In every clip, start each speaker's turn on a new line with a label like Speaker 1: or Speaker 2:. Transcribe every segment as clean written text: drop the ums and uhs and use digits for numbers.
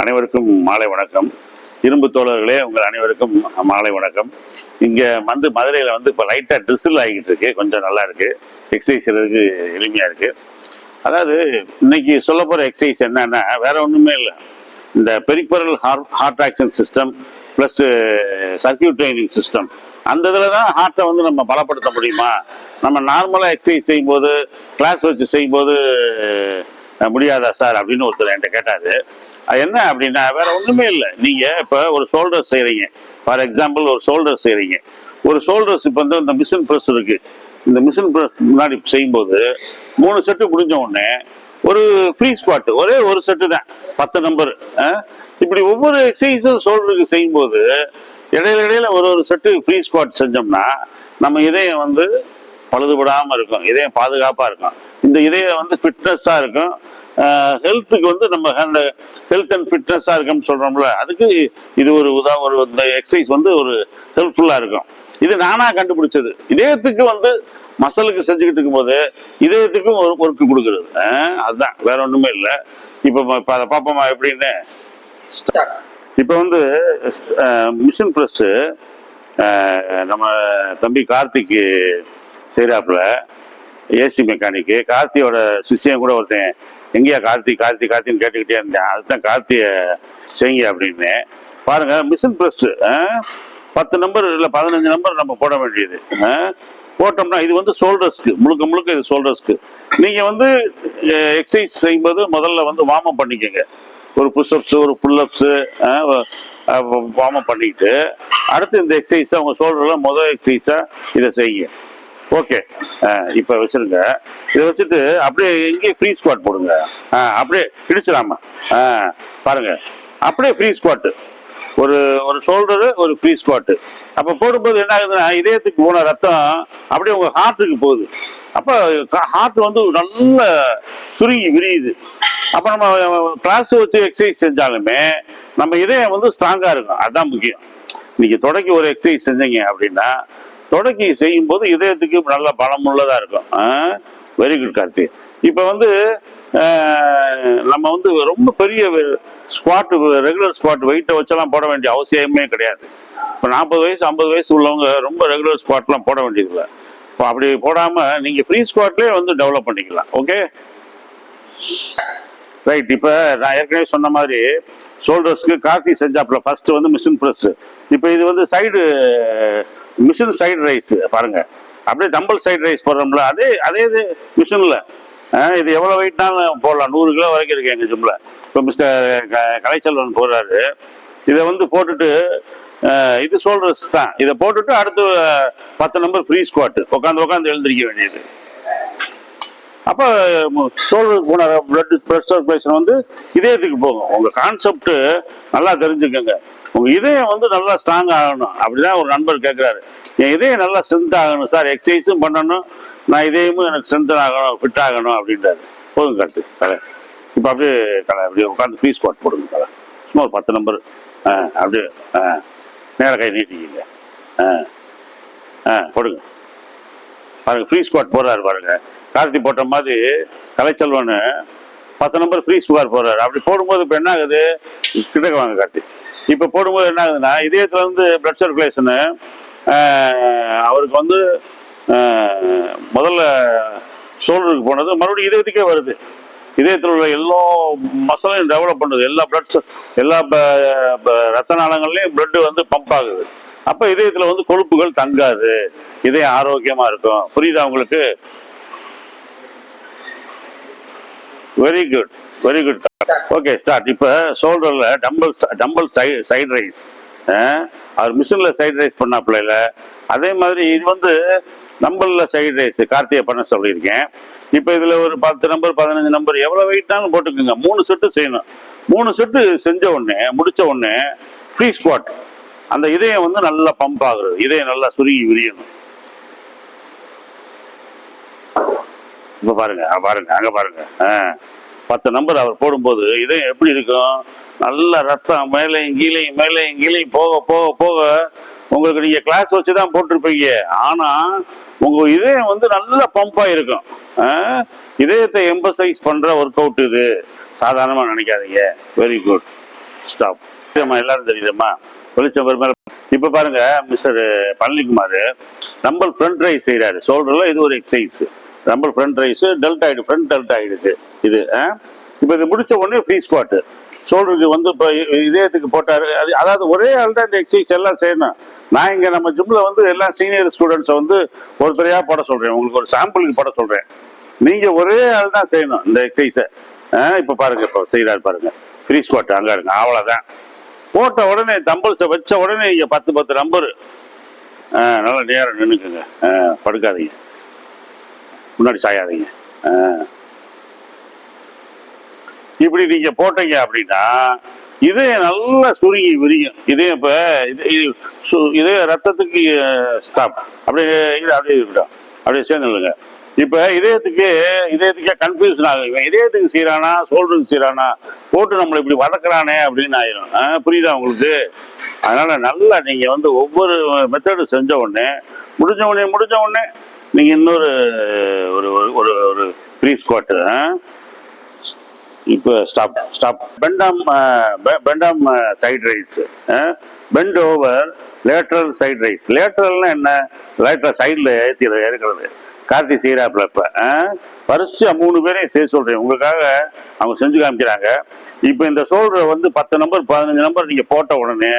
Speaker 1: அனைவருக்கும் மாலை வணக்கம். இரும்பு தோழர்களே, உங்கள் அனைவருக்கும் மாலை வணக்கம். இங்கே வந்து மதுரையில் வந்து இப்போ லைட்டாக ட்ரிசில் ஆகிட்டு இருக்கு. கொஞ்சம் நல்லா இருக்கு. எக்ஸசைஸ் செய்யறதுக்கு எளிமையாக இருக்கு. அதாவது இன்னைக்கு சொல்ல போகிற எக்ஸசைஸ் என்னன்னா வேற ஒன்றுமே இல்லை. இந்த peripheral heart action system plus circuit training system, அந்த இதில் தான் ஹார்ட்டை வந்து நம்ம பலப்படுத்த முடியுமா? நம்ம நார்மலாக எக்ஸசைஸ் செய்யும்போது, கிளாஸ் வச்சு செய்யும்போது முடியாதா சார் அப்படின்னு ஒருத்தர் என்கிட்ட கேட்டாரு. என்ன அப்படின்னா வேற ஒன்றுமே இல்லை. நீங்கள் இப்போ ஒரு ஷோல்டர் செய்கிறீங்க, ஃபார் எக்ஸாம்பிள் ஒரு ஷோல்டர் செய்கிறீங்க. ஒரு ஷோல்டர்ஸ் இப்போ வந்து இந்த மிஷின் ப்ரெஸ் இருக்கு. இந்த மிஷின் ப்ரெஸ் முன்னாடி செய்யும்போது 3 செட்டு முடிஞ்ச உடனே ஒரு ஃப்ரீ ஸ்குவாட், ஒரே ஒரு செட்டு தான், 10 நம்பர். இப்படி ஒவ்வொரு எக்ஸசைஸும் ஷோல்டருக்கு செய்யும்போது இடையில ஒரு செட்டு ஃப்ரீ ஸ்குவாட் செஞ்சோம்னா நம்ம இதயம் வந்து பழுதுபடாமல் இருக்கும், இதயம் பாதுகாப்பாக இருக்கும். இந்த இதயம் வந்து ஃபிட்னஸாக இருக்கும். ஹெல்த்துக்கு வந்து நம்ம ஹெல்த் அண்ட் ஃபிட்னஸாக இருக்குன்னு சொல்கிறோம்ல, அதுக்கு இது ஒரு இந்த எக்ஸசைஸ் வந்து ஒரு ஹெல்ப்ஃபுல்லாக இருக்கும். இது நானாக கண்டுபிடிச்சது. இதயத்துக்கு வந்து மசலுக்கு செஞ்சுக்கிட்டு இருக்கும்போது இதயத்துக்கும் ஒரு ஒர்க்கு கொடுக்குறது. அதுதான், வேற ஒன்றுமே இல்லை. இப்போ அதை பார்ப்போமா எப்படின்னு. இப்போ வந்து மிஷின் ப்ரெஸ்ஸு நம்ம தம்பி கார்த்திக்கு செய்கிறாப்புல, ஏசி மெக்கானிக்கு. கார்த்தியோட சிஷ்யம் கூட ஒருத்தன், எங்கேயா கார்த்தின்னு கேட்டுக்கிட்டே இருந்தேன். அதுதான் கார்த்தியை செய்யுங்க அப்படின்னு. பாருங்க, மிஷின் ப்ரெஸ் 10 நம்பர் இல்லை 15 நம்பர் நம்ம போட வேண்டியது. போட்டோம்னா இது வந்து ஷோல்டர்ஸ்க்கு, முழுக்க இது ஷோல்டர்ஸ்க்கு. நீங்கள் வந்து எக்ஸசைஸ் செய்யும்போது முதல்ல வந்து வார்ம் அப் பண்ணிக்கோங்க. ஒரு புஷ்அப்ஸு, ஒரு புல்அப்ஸு வார்ம் அப் பண்ணிக்கிட்டு அடுத்து இந்த எக்ஸசைஸை அவங்க ஷோல்டரில் முதல் எக்ஸசைஸாக இதை செய்யுங்க. ஓகே, இப்போ வச்சுருங்க. இதை வச்சுட்டு அப்படியே எங்கேயும் ஃப்ரீ ஸ்குவாட் போடுங்க. அப்படியே இடிச்சிடாம பாருங்க, அப்படியே ஃப்ரீ ஸ்குவாட்டு, ஒரு ஷோல்டரு, ஒரு ஃப்ரீ ஸ்குவாட்டு. அப்போ போடும்போது என்ன ஆகுதுன்னா இதயத்துக்கு போன ரத்தம் அப்படியே உங்கள் ஹார்ட்டுக்கு போகுது. அப்போ ஹார்ட் வந்து நல்ல சுருங்கி விரியுது. அப்போ நம்ம கிளாஸ் வச்சு எக்ஸசைஸ் செஞ்சாலுமே நம்ம இதயம் வந்து ஸ்ட்ராங்காக இருக்கும். அதுதான் முக்கியம். நீங்கள் தொடக்கி ஒரு எக்ஸசைஸ் செஞ்சீங்க அப்படின்னா தொடக்கி செய்யும்போது இதயத்துக்கு நல்ல பலமுள்ளதாக இருக்கும். Very good Karthi. இப்போ வந்து நம்ம வந்து ரொம்ப பெரிய ஸ்குவாட், ரெகுலர் ஸ்குவாட் வெயிட்டை வச்செல்லாம் போட வேண்டிய அவசியமே கிடையாது. இப்போ 40 வயசு 50 வயசு உள்ளவங்க ரொம்ப ரெகுலர் ஸ்குவாட்லாம் போட வேண்டியதில்லை. இப்போ அப்படி போடாமல் நீங்கள் ஃப்ரீ ஸ்குவாட்லேயே வந்து டெவலப் பண்ணிக்கலாம். Okay, right. இப்போ நான் ஏற்கனவே சொன்ன மாதிரி ஷோல்டர்ஸ்க்கு கார்த்தி செஞ்சாப்புல ஃபர்ஸ்ட் வந்து மிஷின் ப்ரெஸ். இப்போ இது வந்து சைடு மிஷின் சைடு ரைஸ். பாருங்க, அப்படியே டம்பல் சைடு ரைஸ் போடுறோம்ல, அதே இது மிஷினில். இது எவ்வளோ வெயிட்னாலும் போடலாம், 100 கிலோ வரைக்கும் இருக்கு எங்கள் ஜிம்மில். இப்போ மிஸ்டர் கலைச்செல்வன் போடுறாரு. இதை வந்து போட்டுட்டு இது ஷோல்டர்ஸ் தான். இதை போட்டுட்டு அடுத்து 10 நம்பர் ஃப்ரீ ஸ்குவாட்டு, உட்காந்து எழுந்திரிக்க வேண்டியது. அப்போ ஷோல்டருக்கு போன பிளட் சர்க்குலேஷன் வந்து இதயத்துக்கு போகும். உங்கள் கான்செப்ட் நல்லா தெரிஞ்சுக்கோங்க. உங்கள் இதயம் வந்து நல்லா ஸ்ட்ராங் ஆகணும். அப்படிதான் ஒரு நண்பர் கேட்குறாரு, என் இதயம் நல்லா ஸ்ட்ரென்த் ஆகணும் சார், எக்ஸசைஸும் பண்ணணும், நான் இதயமும் எனக்கு ஸ்ட்ரென்த் ஆகணும், ஃபிட் ஆகணும் அப்படின்றாரு. போதும் கரெக்டு கலை. இப்போ அப்படியே உட்காந்து ஃப்ரீ ஸ்குவாட் போடுங்க கலை. சும்மா ஒரு 10 நம்பர் அப்படியே நேர கை நீட்டிக்கிங்க. போடுங்க. பாருங்க, ஃப்ரீ ஸ்குவாட் போடுறாரு பாருங்க. கார்த்தி போட்ட மாதிரி கலைச்செல்வன் 10 நம்பர் ஃப்ரீ ஸ்குவாட் போடுறாரு. அப்படி போடும்போது இப்போ என்ன ஆகுது, கிட்டக்க வாங்க கார்த்தி. இப்போ போடும்போது என்ன ஆகுதுன்னா இதயத்தில் வந்து பிளட் சர்க்குலேஷனு அவருக்கு வந்து முதல்ல ஷோல்டருக்கு போனது மறுபடியும் இதயத்துக்கே வருது. இதயத்தில் உள்ள எல்லா மசிலையும் டெவலப் பண்ணுது. எல்லா ரத்த நாளங்கள்லையும் பிளட் வந்து பம்ப் ஆகுது. அப்போ இதயத்தில் வந்து கொழுப்புகள் தங்காது, இதயம் ஆரோக்கியமாக இருக்கும். புரியுதா உங்களுக்கு? Very good, very good. Okay, start. இப்போ ஷோல்டரில் டம்பல் சைடு ரைஸ். அவர் மிஷினில் சைடு ரைஸ் பண்ணாப்புல, அதே மாதிரி இது வந்து நம்பரில் சைடு ரைஸ் கார்த்திகை பண்ண சொல்லியிருக்கேன். இப்போ இதில் ஒரு 10 நம்பர் 15 நம்பர் எவ்வளோ வெயிட்னாலும் போட்டுக்கோங்க. 3 செட்டு செய்யணும். 3 செட்டு செஞ்ச உடனே முடித்த உடனே ஃப்ரீ ஸ்குவாட். அந்த இதயம் வந்து நல்லா பம்ப் ஆகுறது, இதயம் நல்லா சுருங்கி விரியணும். இப்போ பாருங்க அங்கே பாருங்க. 10 நம்பர் அவர் போடும்போது இதயம் எப்படி இருக்கும், நல்ல ரத்தம் மேலேயும் கீழையும் போக போக போக உங்களுக்கு நீங்கள் கிளாஸ் வச்சு தான் போட்டிருப்பீங்க. ஆனால் உங்கள் இதயம் வந்து நல்ல பம்பாக இருக்கும். இதயத்தை எம்பசைஸ் பண்ணுற ஒர்க் அவுட் இது, சாதாரணமாக நினைக்காதீங்க. Very good. ஸ்டாப். எல்லாரும் தெரியுதம்மா, வெளிச்சம் பெருமை. இப்ப பாருங்க mister Palanikumar number front raise செய்யறாரு ஷோல்டர்ல. இது ஒரு exercise. Number front raise, deltoid, front டெல்டாய்டுக்கு இது. இப்போ இது முடிச்ச உடனே ஃப்ரீ ஸ்குவாட். ஷோல்டருக்கு வந்து இப்போ இதயத்துக்கு போட்டாரு. அதாவது ஒரே ஆள் தான் இந்த எக்ஸசைஸ் எல்லாம் செய்யணும். நான் இங்க நம்ம ஜிம்ல வந்து எல்லா சீனியர் ஸ்டூடெண்ட்ஸை வந்து ஒருத்தரையா போட சொல்றேன், உங்களுக்கு ஒரு சாம்பிளுக்கு போட சொல்றேன். நீங்க ஒரே ஆள் தான் செய்யணும் இந்த எக்ஸசைஸை. இப்போ பாருங்க, இப்போ செய்யறாரு பாருங்க, ஃப்ரீ ஸ்குவாட் அங்க இருங்க. அவ்வளவுதான். போட்ட உடனே தம்பிள்ஸை வச்ச உடனே நீங்க 10 நம்பர் நல்லா நேரம் நின்றுக்குங்க. படுக்காதீங்க, முன்னாடி சாயாதீங்க. இப்படி நீங்க போட்டீங்க அப்படின்னா இதயம் நல்லா சுருங்கி விரியும். இதயம் இப்ப இதய ரத்தத்துக்கு ஸ்டாப். அப்படியே அப்படியே இருக்கட்டும், அப்படியே சேர்ந்துருங்க. இப்ப இதயத்துக்கே கன்ஃபியூஷன் ஆகும். இவன் இதயத்துக்கு செய்யறானா ஷோல்டருக்கு செய்யறானா, போட்டு நம்மளை இப்படி வதக்குறானே அப்படின்னு ஆயிரும். புரியுதா உங்களுக்கு? அதனால நல்லா நீங்க வந்து ஒவ்வொரு மெத்தடு செஞ்ச உடனே முடிஞ்ச உடனே நீங்க இன்னொரு ஒரு ஒரு ஒரு ஃப்ரீ ஸ்குவாட். இப்போ ஸ்டாப். பெண்டாம் side raise, bend over lateral side raise. லேட்ரல்னா என்ன? லேட்ரல் சைடில் இருக்கிறது. கார்த்தி செய்யறாப்புல. இப்போ வரிசையா 3 பேரையும் செய்ய சொல்றேன் உங்களுக்காக. அவங்க செஞ்சு காமிக்கிறாங்க. இப்போ இந்த ஷோல்டரை வந்து 10 நம்பர் 15 நம்பர் நீங்க போட்ட உடனே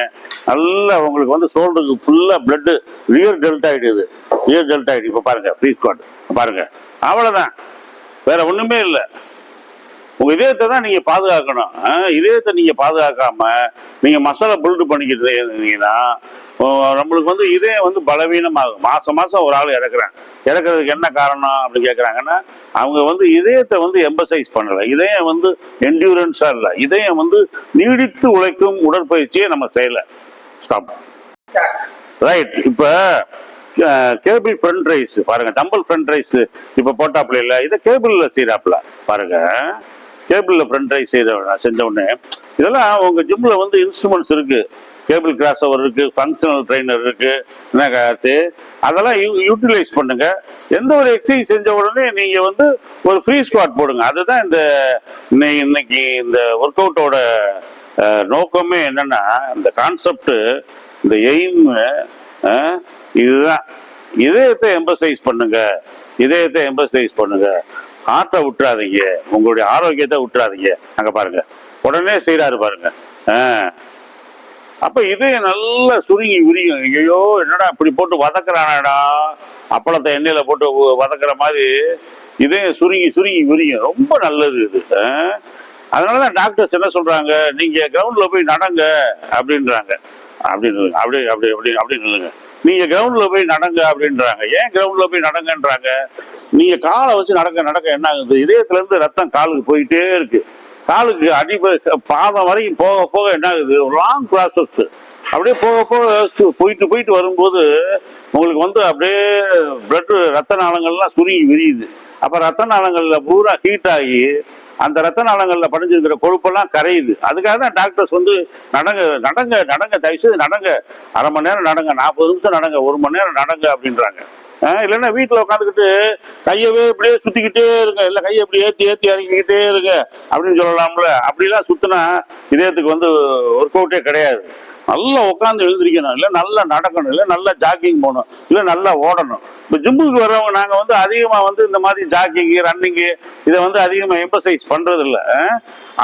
Speaker 1: நல்லா உங்களுக்கு வந்து ஷோல்டருக்கு ஃபுல்லா பிளட் ரியர் டெல்டாய்டு. இது ரியர் டெல்டாய்டு. இப்போ பாருங்க ஃப்ரீ ஸ்குவாட் பாருங்க. அவ்வளவுதான், வேற ஒண்ணுமே இல்லை. உங்க இதயத்தை தான் நீங்க பாதுகாக்கணும். இதயத்தை நீங்க பாதுகாக்காம நீங்க மசாலா பில்டு பண்ணிக்கிட்டு இருந்தீங்கன்னா நம்மளுக்கு வந்து இதயம் வந்து பலவீனமாகும். மாசம் ஒரு ஆள் இறக்குறதுக்கு என்ன காரணம் அப்படின்னு கேட்கறாங்கன்னா, அவங்க வந்து இதயத்தை வந்து எம்பசைஸ் பண்ணல. இதயம் வந்து என்டியூரன்ஸா இல்லை, இதயம் வந்து நீடித்து உழைக்கும் உடற்பயிற்சியை நம்ம செய்யல. ஸ்டாப். ரைட். இப்ப கேபிள் ஃப்ரண்ட் ரைஸ் பாருங்க, டம்பிள் ஃப்ரண்ட் ரைஸ் இப்ப போட்டாப்ல இல்ல, இதை கேபிள்ல செய்யறாப்ல பாருங்க. கேபிள்ல ஃப்ரண்ட் ரைஸ் செஞ்ச உடனே இதெல்லாம் உங்க ஜிம்ல வந்து இன்ஸ்ட்ருமெண்ட்ஸ் இருக்கு. கேபிள் கிராஸ் ஓவர் இருக்கு, ஃபங்க்ஷனல் ட்ரைனர் இருக்கு, என்ன காத்து, அதெல்லாம் யூட்டிலைஸ் பண்ணுங்க. எந்த ஒரு எக்ஸசைஸ் செஞ்ச உடனே நீங்க வந்து ஒரு ஃப்ரீ ஸ்குவாட் போடுங்க. அதுதான் இந்த இன்னைக்கு இந்த ஒர்க் அவுட்டோட நோக்கமே. என்னன்னா இந்த கான்செப்ட், இந்த எய்ம் இதுதான். இதயத்தை எம்பசைஸ் பண்ணுங்க, இதயத்தை எம்பசைஸ் பண்ணுங்க. ஹார்ட்டை விட்டுறாதீங்க, உங்களுடைய ஆரோக்கியத்தை விட்டுறாதீங்க. அங்க பாருங்க, உடனே செய்யறாரு பாருங்க. அப்ப இதயம் நல்லா சுருங்கி விரியும். ஐயோ என்னடா இப்படி போட்டு வதக்குறானடா, அப்பளத்தை எண்ணெயில போட்டு வதக்குற மாதிரி இதயம் சுருங்கி விரியும். ரொம்ப நல்லது இது. அதனாலதான் டாக்டர்ஸ் என்ன சொல்றாங்க, நீங்க கிரவுண்ட்ல போய் நடங்க அப்படின்றாங்க. அப்படின்னு நீங்க கிரவுண்ட்ல போய் நடங்க அப்படின்றாங்க. ஏன் கிரவுண்ட்ல போய் நடங்கன்றாங்க? நீங்க காலை வச்சு நடக்க என்ன ஆகுது, இதயத்துல இருந்து ரத்தம் காலுக்கு போயிட்டே இருக்கு. காலுக்கு பாதம் வரைக்கும் போக என்ன ஆகுது, ஒரு லாங் ப்ராசஸ். அப்படியே போக போயிட்டு வரும்போது உங்களுக்கு வந்து அப்படியே பிளட் ரத்த நாளங்கள்லாம் சுருங்கி விரியுது. அப்ப ரத்த நாளங்கள்ல பூரா ஹீட் ஆகி அந்த ரத்த நாளங்கள்ல படிஞ்சிருக்கிற கொழுப்பெல்லாம் கரையுது. அதுக்காக தான் டாக்டர்ஸ் வந்து நடங்க தயவுசெய்து நடங்க, அரை மணி நேரம் நடங்க, 40 நிமிஷம் நடங்க, 1 மணி நேரம் நடங்க அப்படின்றாங்க. இல்லைன்னா வீட்டுல உட்காந்துக்கிட்டு கையவே இப்படியே சுத்திக்கிட்டே இருங்க, இல்ல கையை இப்படி ஏத்தி இறங்கிக்கிட்டே இருங்க அப்படின்னு சொல்லலாம்ல. அப்படிலாம் சுத்தினா இதயத்துக்கு வந்து ஒர்க் அவுட்டே கிடையாது. நல்லா உட்காந்து எழுந்திரிக்கணும், இல்லை நல்லா நடக்கணும், இல்லை நல்லா ஜாக்கிங் போகணும், இல்லை நல்லா ஓடணும். இப்போ ஜிம்முக்கு வர்றவங்க நாங்கள் வந்து அதிகமாக வந்து இந்த மாதிரி ஜாக்கிங்கு ரன்னிங்கு இதை வந்து அதிகமாக எம்பசைஸ் பண்ணுறது இல்லை.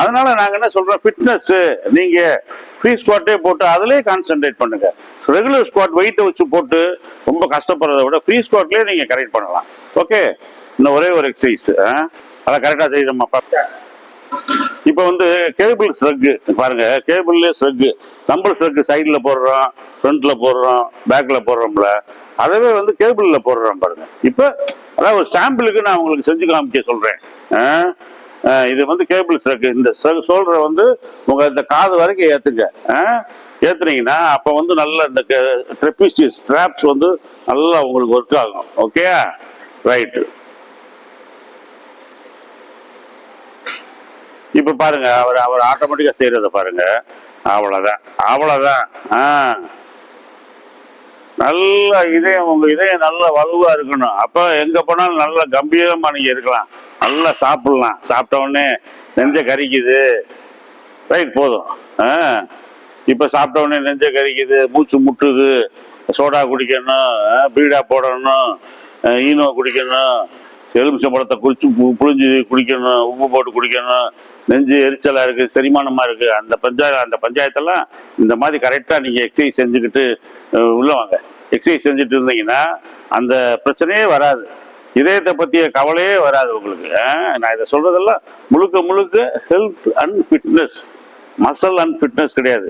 Speaker 1: அதனால நாங்கள் என்ன சொல்கிறோம், ஃபிட்னஸ்ஸு நீங்கள் ஃப்ரீ ஸ்குவாட்டே போட்டு அதிலே கான்சென்ட்ரேட் பண்ணுங்க. ரெகுலர் ஸ்குவாட் வெயிட்டை வச்சு போட்டு ரொம்ப கஷ்டப்படுறத விட ஃப்ரீ ஸ்குவாட்லேயே நீங்கள் கரெக்ட் பண்ணலாம். ஓகே, இன்னும் ஒரே ஒரு எக்ஸசைஸ் அதை கரெக்டாக செய்யணுமாப்பா. இப்ப வந்து கேபிள் ஸ்ட்ரக்கு பாருங்க, கேபிள்ல ஸ்ட்ரக்கு, தம்பிள் ஸ்ட்ரக்கு சைட்ல போடுறோம், ஃப்ரண்ட்ல போடுறோம், பேக்ல போடுறோம்ல, அதவே வந்து கேபிள்ல போடுறோம் பாருங்க. இப்ப அதாவது ஒரு சாம்பிளுக்கு நான் உங்களுக்கு செஞ்சு காமிக்க சொல்றேன். இது வந்து கேபிள் ஸ்ட்ரக்கு. இந்த ஷோல்டரை வந்து உங்க இந்த காது வரைக்கும் ஏத்துங்க. ஏத்துனீங்கன்னா அப்ப வந்து நல்ல இந்த ட்ரெபிசியஸ் ஸ்ட்ராப்ஸ் வந்து நல்லா உங்களுக்கு ஒர்க் ஆகும். Okay, right. இப்ப பாருங்க, அவர் ஆட்டோமேட்டிக்கா செய்யறத பாருங்க. அவ்வளவுதான். நல்ல இதயம், உங்க இதயம் நல்ல வலுவா இருக்கணும். அப்ப எங்க போனாலும் நல்ல கம்பீரமா நீங்க இருக்கலாம், நல்லா சாப்பிடலாம். சாப்பிட்ட உடனே நெஞ்ச கறிக்குது, ரைட் போதும். இப்போ சாப்பிட்ட உடனே நெஞ்ச கறிக்குது, மூச்சு முட்டுது, சோடா குடிக்கணும், பீடா போடணும், ஈனோ குடிக்கணும், எலுமிச்சம்பழத்தை புளிஞ்சு குடிக்கணும், உப்பு போட்டு குடிக்கணும், நெஞ்சு எரிச்சலாக இருக்குது, செரிமானமாக இருக்குது, அந்த பஞ்சாயத்தெல்லாம் இந்த மாதிரி கரெக்டாக நீங்கள் எக்ஸசைஸ் செஞ்சுக்கிட்டு உள்ள வாங்க. எக்ஸசைஸ் செஞ்சுட்டு இருந்தீங்கன்னா அந்த பிரச்சனையே வராது, இதயத்தை பற்றிய கவலையே வராது உங்களுக்கு. நான் இதை சொல்கிறதெல்லாம் முழுக்க முழுக்க health and fitness, muscle and fitness கிடையாது,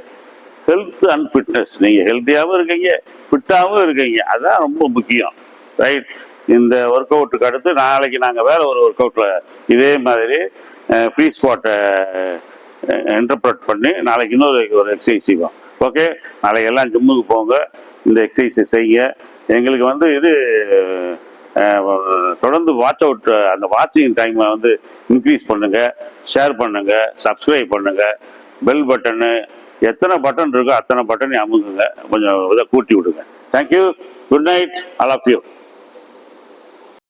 Speaker 1: ஹெல்த் அண்ட் ஃபிட்னஸ். நீங்கள் ஹெல்த்தியாகவும் இருக்கீங்க, ஃபிட்டாகவும் இருக்கீங்க, அதுதான் ரொம்ப முக்கியம். ரைட். இந்த ஒர்க் அவுட்டுக்கு அடுத்து நாளைக்கு நாங்கள் வேற ஒரு ஒர்க் அவுட்டில் இதே மாதிரி ஃப்ரீ ஸ்குவாட்டை இன்டர்பிரட் பண்ணி நாளைக்கு இன்னொரு ஒரு எக்ஸசைஸ் செய்வோம். ஓகே, நாளைக்கு எல்லாம் ஜிம்முக்கு போங்க, இந்த எக்ஸசைஸை செய்யுங்க. எங்களுக்கு வந்து இது தொடர்ந்து வாட்ச் அவுட், அந்த வாட்சிங் டைமை வந்து இன்க்ரீஸ் பண்ணுங்கள், ஷேர் பண்ணுங்கள், சப்ஸ்கிரைப் பண்ணுங்கள், பெல் பட்டனு எத்தனை பட்டன் இருக்கோ அத்தனை பட்டன் அமுங்குங்க, கொஞ்சம் இதை கூட்டி விடுங்க. Thank you, good night, all of you.